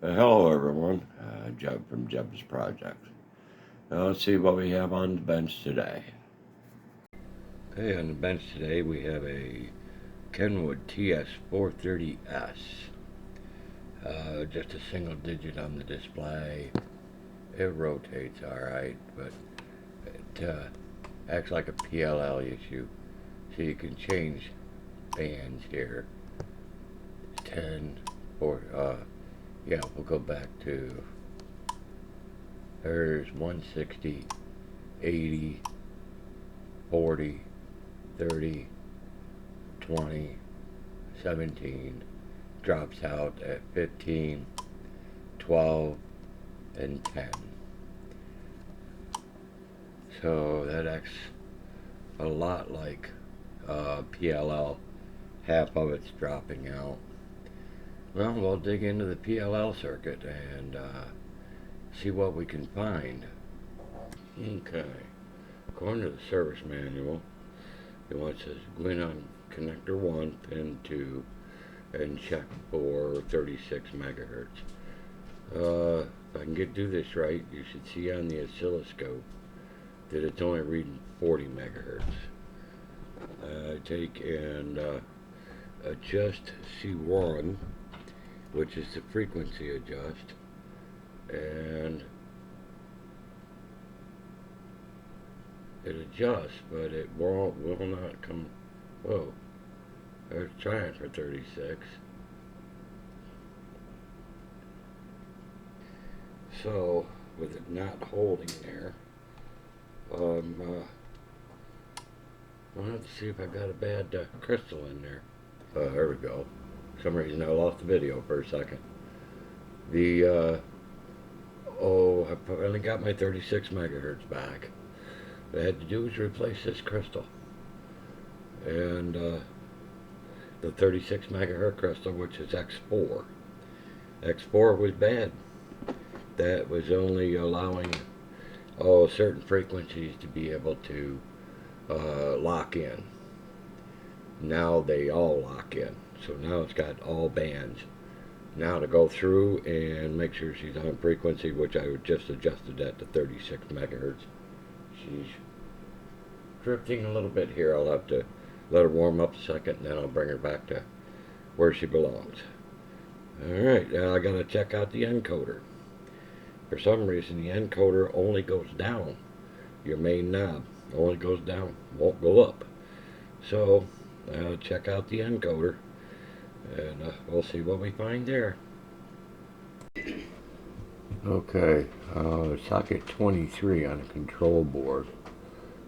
Hello everyone, Jeb from Jeb's Project. Let's see what we have on the bench today. Okay, on the bench today we have a Kenwood TS-430S. Just a single digit on the display. It rotates alright, but it acts like a PLL issue. So you can change bands here. 10, or yeah, we'll go back to, there's 160, 80, 40, 30, 20, 17, drops out at 15, 12, and 10. So that acts a lot like PLL. Half of it's dropping out. Well, we'll dig into the PLL circuit and see what we can find. Okay, according to the service manual, it wants us to go in on connector 1, pin 2, and check for 36 megahertz. If I can do this right, you should see on the oscilloscope that it's only reading 40 megahertz. I take and adjust C1, which is the frequency adjust, and it adjusts, but it will not come. Whoa, I was trying for 36. So with it not holding there, I'll have to see if I got a bad crystal in there. There we go. For some reason I lost the video for a second. I finally got my 36 megahertz back. What I had to do was replace this crystal. And the 36 megahertz crystal, which is X4. X4 was bad. That was only allowing certain frequencies to be able to lock in. Now they all lock in. So now it's got all bands. Now to go through and make sure she's on frequency, which I just adjusted that to 36 megahertz. She's drifting a little bit here. I'll have to let her warm up a second, and then I'll bring her back to where she belongs. Alright, now I gotta check out the encoder. For some reason the encoder only goes down. Your main knob only goes down, won't go up. So I'll check out the encoder, and we'll see what we find there. Okay, socket 23 on a control board.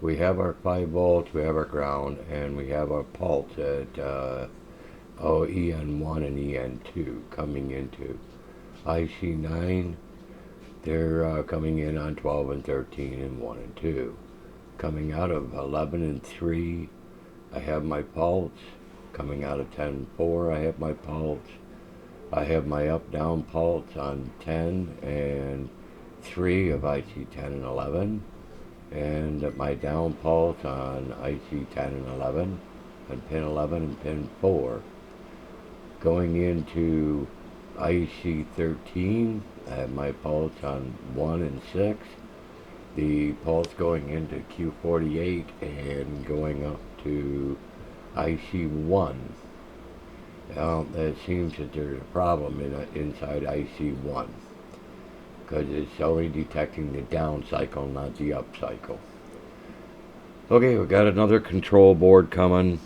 We have our 5 volts, we have our ground, and we have our pulse at EN1 and EN2 coming into IC9. They're coming in on 12 and 13 and 1 and 2. Coming out of 11 and 3, I have my pulse. Coming out of 10 and 4, I have my pulse. I have my up-down pulse on 10 and 3 of IC 10 and 11. And my down pulse on IC 10 and 11, and pin 11 and pin 4. Going into IC 13, I have my pulse on 1 and 6. The pulse going into Q48 and going up to IC1. Now, it seems that there's a problem inside IC1, because it's only detecting the down cycle, not the up cycle. Okay, we got another control board coming.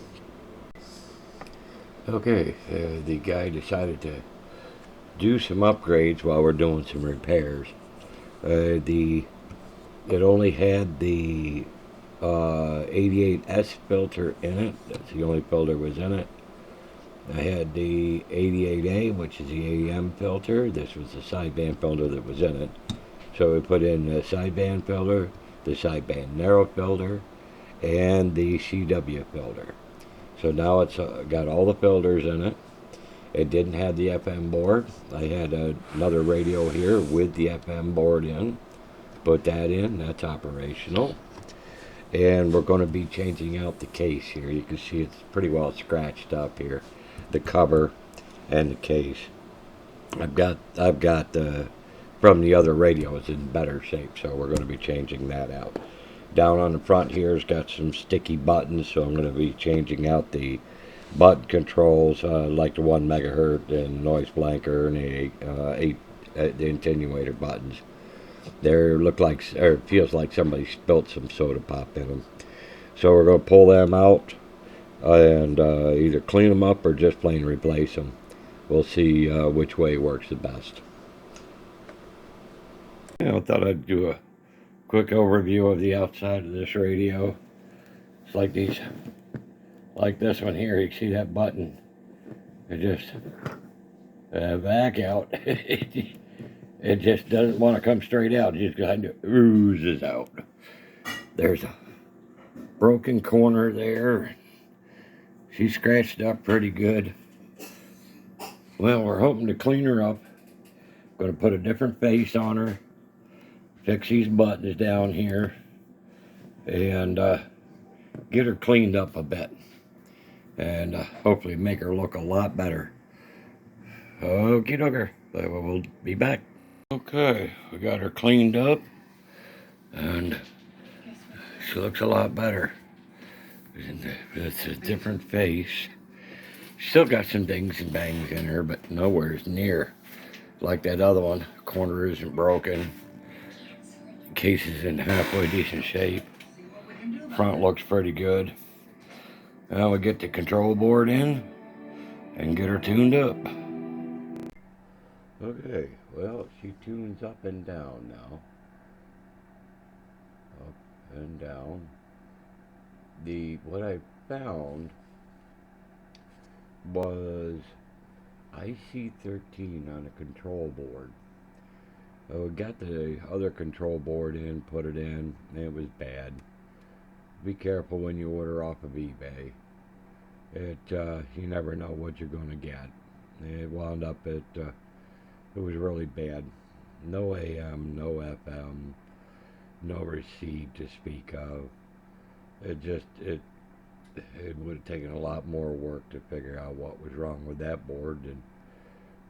Okay, the guy decided to do some upgrades while we're doing some repairs. It only had the 88S filter in it. That's the only filter was in it. I had the 88A, which is the AM filter. This was the sideband filter that was in it. So we put in the sideband filter, the sideband narrow filter, and the CW filter. So now it's got all the filters in it. It didn't have the FM board. I had another radio here with the FM board in. Put that in, that's operational. And we're going to be changing out the case here. You can see it's pretty well scratched up here, the cover and the case. I've got from the other radio is in better shape, so we're going to be changing that out. Down on the front here has got some sticky buttons, so I'm going to be changing out the button controls, like the 1 megahertz and noise blanker and the attenuator buttons. They look like, or it feels like somebody spilled some soda pop in them. So we're going to pull them out and either clean them up or just plain replace them. We'll see which way works the best. I thought I'd do a quick overview of the outside of this radio. It's like this one here. You can see that button. It just back out. It just doesn't want to come straight out. It just kind of oozes out. There's a broken corner there. She's scratched up pretty good. Well, we're hoping to clean her up. Going to put a different face on her. Fix these buttons down here. And get her cleaned up a bit. And hopefully make her look a lot better. Okie doker. We'll be back. Okay, we got her cleaned up. And she looks a lot better. It's a different face. Still got some dings and bangs in her, but nowhere's near like that other one. Corner isn't broken. Case is in halfway decent shape. Front looks pretty good. Now we get the control board in and get her tuned up. Okay, well, she tunes up and down now. Up and down. What I found was IC13 on a control board. We got the other control board in, put it in, and it was bad. Be careful when you order off of eBay. You never know what you're going to get. It wound up it was really bad. No AM, no FM, no receipt to speak of. It would have taken a lot more work to figure out what was wrong with that board and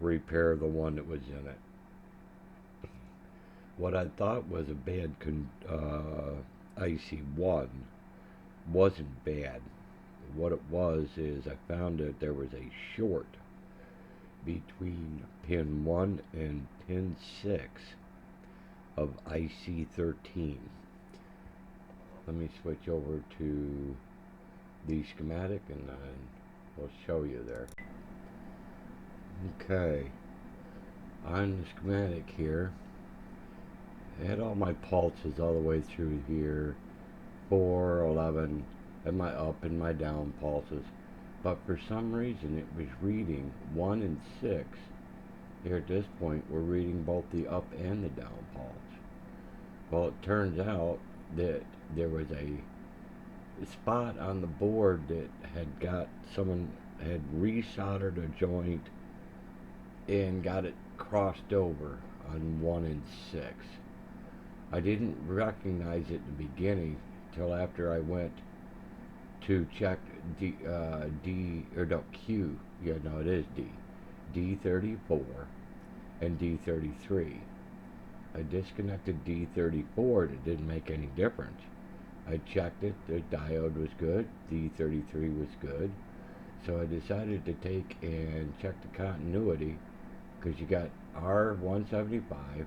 repair the one that was in it. What I thought was a bad IC1 wasn't bad. What it was is I found that there was a short between pin 1 and pin 6 of IC13. Let me switch over to the schematic and then we'll show you there. Okay, on the schematic here, I had all my pulses all the way through here, 4, 11, and my up and my down pulses. But for some reason it was reading 1 and 6. Here at this point we're reading both the up and the down pulse. Well, it turns out that there was a spot on the board that someone had resoldered a joint and got it crossed over on 1 and 6. I didn't recognize it in the beginning till after I went to check Q. Yeah, no, it is D34 and D33. I disconnected D34 and it didn't make any difference. I checked it, the diode was good, D33 was good. So I decided to take and check the continuity, because you got R175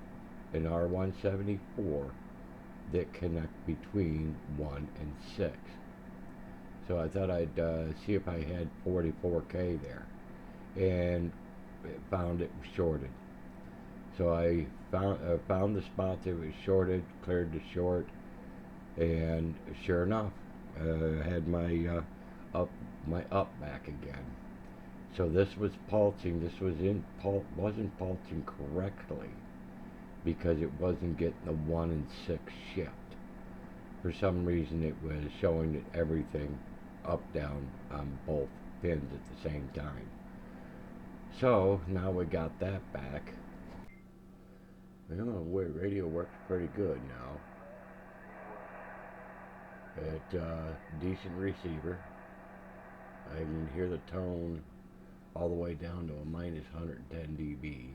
and R174 that connect between 1 and 6. So I thought I'd see if I had 44K there, and found it was shorted. So I found the spot that was shorted, cleared the short, and sure enough, I had my up back again. So this was pulsing. This wasn't pulsing correctly because it wasn't getting the 1 and 6 shift. For some reason, it was showing that everything up down on both pins at the same time. So now we got that back. Well, the radio works pretty good now. Decent receiver. I can hear the tone all the way down to a minus 110 dB.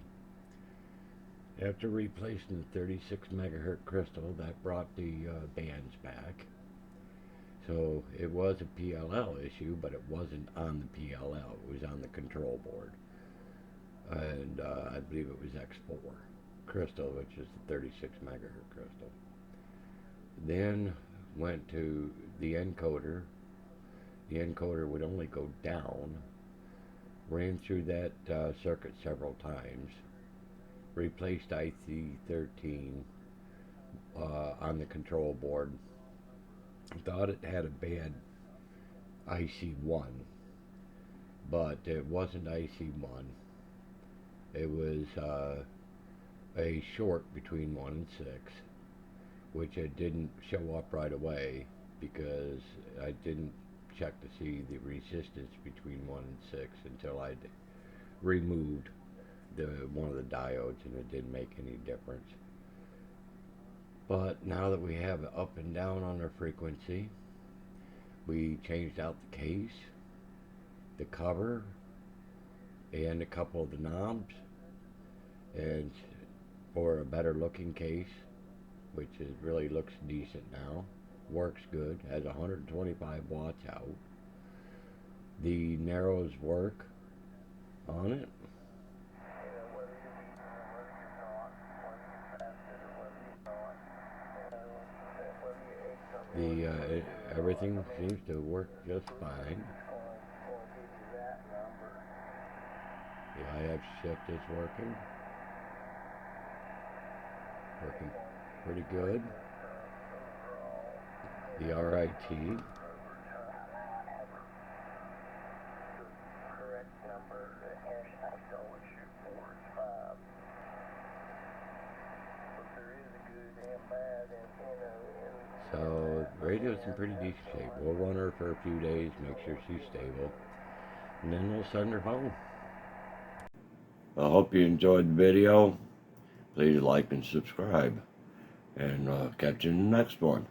After replacing the 36 megahertz crystal, that brought the bands back. So it was a PLL issue, but it wasn't on the PLL. It was on the control board. And I believe it was X4 crystal, which is the 36 megahertz crystal. Then went to the encoder. The encoder would only go down. Ran through that circuit several times. Replaced IC13 on the control board. Thought it had a bad IC1, but it wasn't IC1. It was a short between 1 and 6, which it didn't show up right away because I didn't check to see the resistance between 1 and 6 until I'd removed one of the diodes, and it didn't make any difference. But now that we have it up and down on our frequency, we changed out the case, the cover, and a couple of the knobs, and for a better looking case, which really looks decent now, works good, has 125 watts out. The narrows work on it. Everything seems to work just fine. The IF shift is working pretty good. The RIT. So the radio's in pretty decent shape. We'll run her for a few days, make sure she's stable, and then we'll send her home. I hope you enjoyed the video. Please like and subscribe, and catch you in the next one.